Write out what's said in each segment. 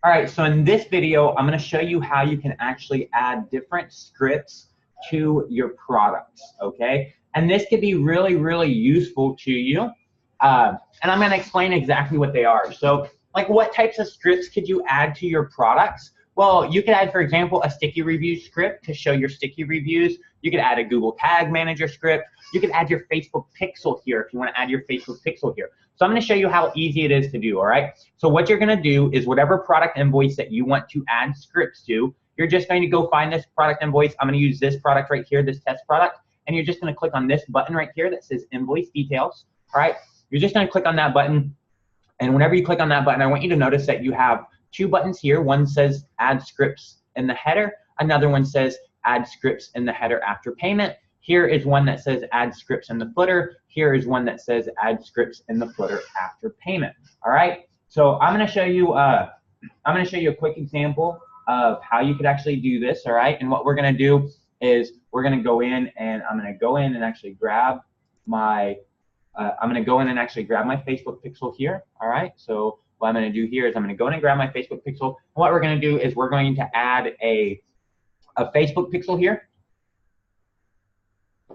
All right, so in this video, I'm going to show you how you can actually add different scripts to your products, okay? And this could be really, really useful to you. And I'm going to explain exactly what they are. So, like, what types of scripts could you add to your products? Well, you could add, for example, a sticky review script to show your sticky reviews. You could add a Google Tag Manager script. You could add your Facebook pixel here if you want to add your Facebook pixel here. So I'm going to show you how easy it is to do, all right? So what you're going to do is whatever product invoice that you want to add scripts to, you're just going to go find this product invoice. I'm going to use this product right here, this test product, and you're just going to click on this button right here that says Invoice Details, all right? You're just going to click on that button, and whenever you click on that button, I want you to notice that you have two buttons here. One says Add Scripts in the header. Another one says Add Scripts in the header after payment. Here is one that says Add Scripts in the footer. Here is one that says Add Scripts in the footer after payment. All right. So I'm going to show you. I'm going to show you a quick example of how you could actually do this. All right. And what we're going to do is we're going to go in and I'm going to go in and actually grab my. I'm going to go in and actually grab my Facebook pixel here. All right. So what I'm going to do here is I'm going to go in and grab my Facebook pixel. And what we're going to do is we're going to add a Facebook pixel here.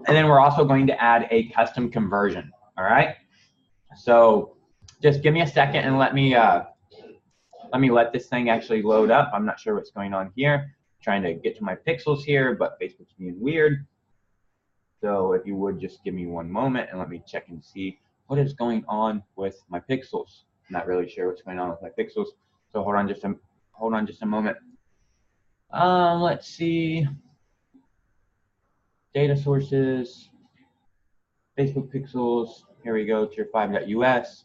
And then we're also going to add a custom conversion, all right? So just give me a second and let me let this thing actually load up. I'm not sure what's going on here. I'm trying to get to my pixels here, but Facebook's being weird. So if you would just give me one moment and let me check and see what is going on with my pixels. I'm not really sure what's going on with my pixels. So hold on just a moment. Let's see. Data sources, Facebook pixels, here we go, tier 5.us.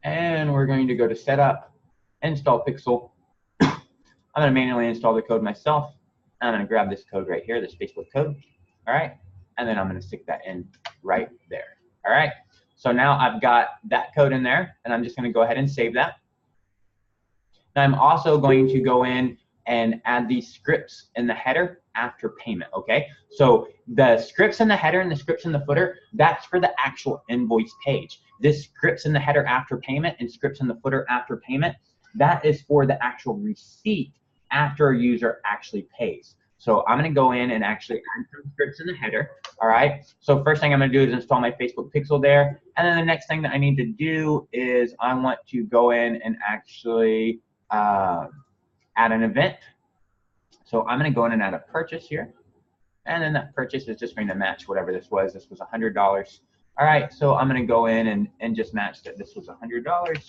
And we're going to go to setup, install pixel. I'm going to manually install the code myself. I'm going to grab this code right here, this Facebook code. All right. And then I'm going to stick that in right there. All right. So now I've got that code in there, and I'm just going to go ahead and save that. Now I'm also going to go in and add these scripts in the header after payment, okay? So the scripts in the header and the scripts in the footer, that's for the actual invoice page. This scripts in the header after payment and scripts in the footer after payment, that is for the actual receipt after a user actually pays. So I'm gonna go in and actually add some scripts in the header, all right? So first thing I'm gonna do is install my Facebook pixel there. And then the next thing that I need to do is I want to go in and actually add an event. So I'm going to go in and add a purchase here. And then that purchase is just going to match whatever this was. This was $100. All right, so I'm going to go in and just match that this was $100.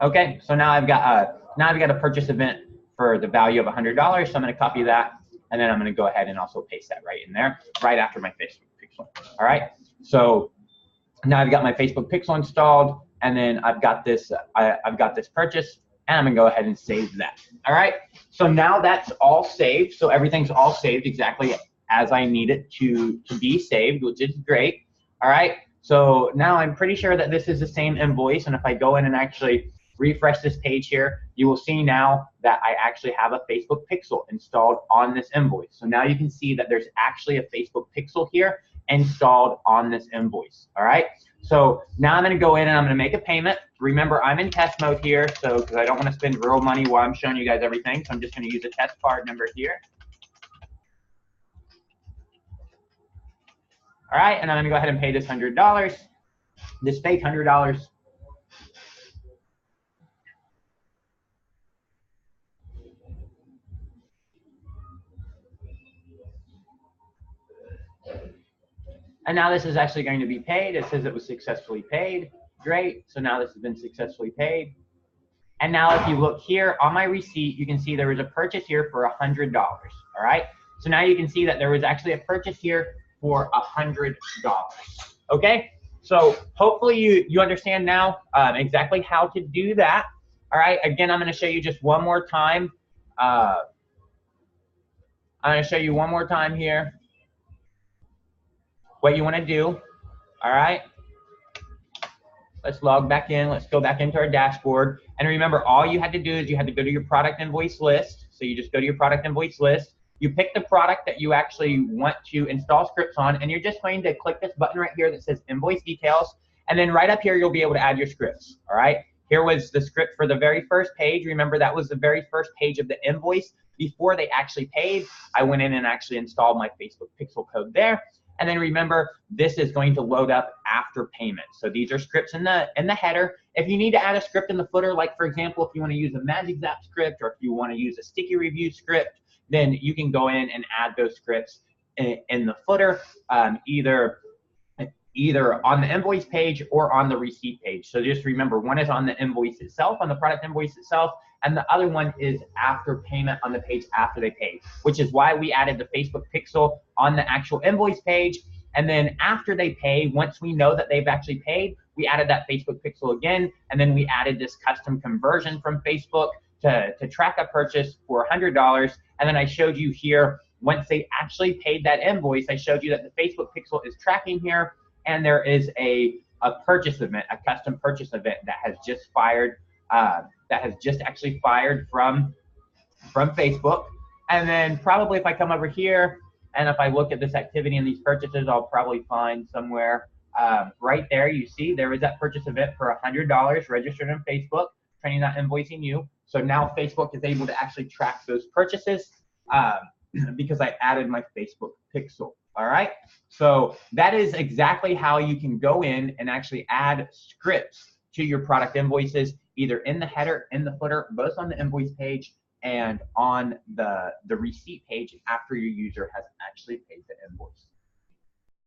Okay, so now I've got a purchase event for the value of $100. So I'm going to copy that, and then I'm going to go ahead and also paste that right in there, right after my Facebook pixel. All right, so now I've got my Facebook pixel installed, and then I've got this purchase, and I'm gonna go ahead and save that. All right, so now that's all saved. So everything's all saved exactly as I need it to be saved, which is great. All right, so now I'm pretty sure that this is the same invoice, and if I go in and actually refresh this page here, you will see now that I actually have a Facebook pixel installed on this invoice. So now you can see that there's actually a Facebook pixel here installed on this invoice. All right, so now I'm going to go in and I'm going to make a payment. Remember, I'm in test mode here, so because I don't want to spend real money while I'm showing you guys everything, so I'm just going to use a test card number here. All right, and I'm going to go ahead and pay this $100, this fake $100. And now this is actually going to be paid. It says it was successfully paid. Great. So now this has been successfully paid. And now if you look here on my receipt, you can see there was a purchase here for $100. All right. So now you can see that there was actually a purchase here for $100. Okay. So hopefully you understand now exactly how to do that. All right. Again, I'm going to show you just one more time. I'm going to show you one more time here what you want to do. All right, let's log back in. Let's go back into our dashboard. And remember, all you had to do is you had to go to your product invoice list. So you just go to your product invoice list. You pick the product that you actually want to install scripts on, and you're just going to click this button right here that says Invoice Details, and then right up here you'll be able to add your scripts. All right. Here was the script for the very first page. Remember, that was the very first page of the invoice before they actually paid. I went in and actually installed my Facebook pixel code there. And then remember, this is going to load up after payment. So these are scripts in the header. If you need to add a script in the footer, like for example, if you want to use a Magic Zap script, or if you want to use a sticky review script, then you can go in and add those scripts in the footer, either on the invoice page or on the receipt page. So just remember, one is on the invoice itself, on the product invoice itself, and the other one is after payment on the page after they paid, which is why we added the Facebook pixel on the actual invoice page. And then after they pay, once we know that they've actually paid, we added that Facebook pixel again, and then we added this custom conversion from Facebook to track a purchase for $100. And then I showed you here, once they actually paid that invoice, I showed you that the Facebook pixel is tracking here, and there is a purchase event, a custom purchase event that has just fired, that has just actually fired from Facebook. And then probably if I come over here and if I look at this activity and these purchases, I'll probably find somewhere right there. You see there is that purchase event for $100 registered on Facebook, training.invoicing you. So now Facebook is able to actually track those purchases because I added my Facebook pixel. All right, so that is exactly how you can go in and actually add scripts to your product invoices, either in the header, in the footer, both on the invoice page and on the receipt page after your user has actually paid the invoice.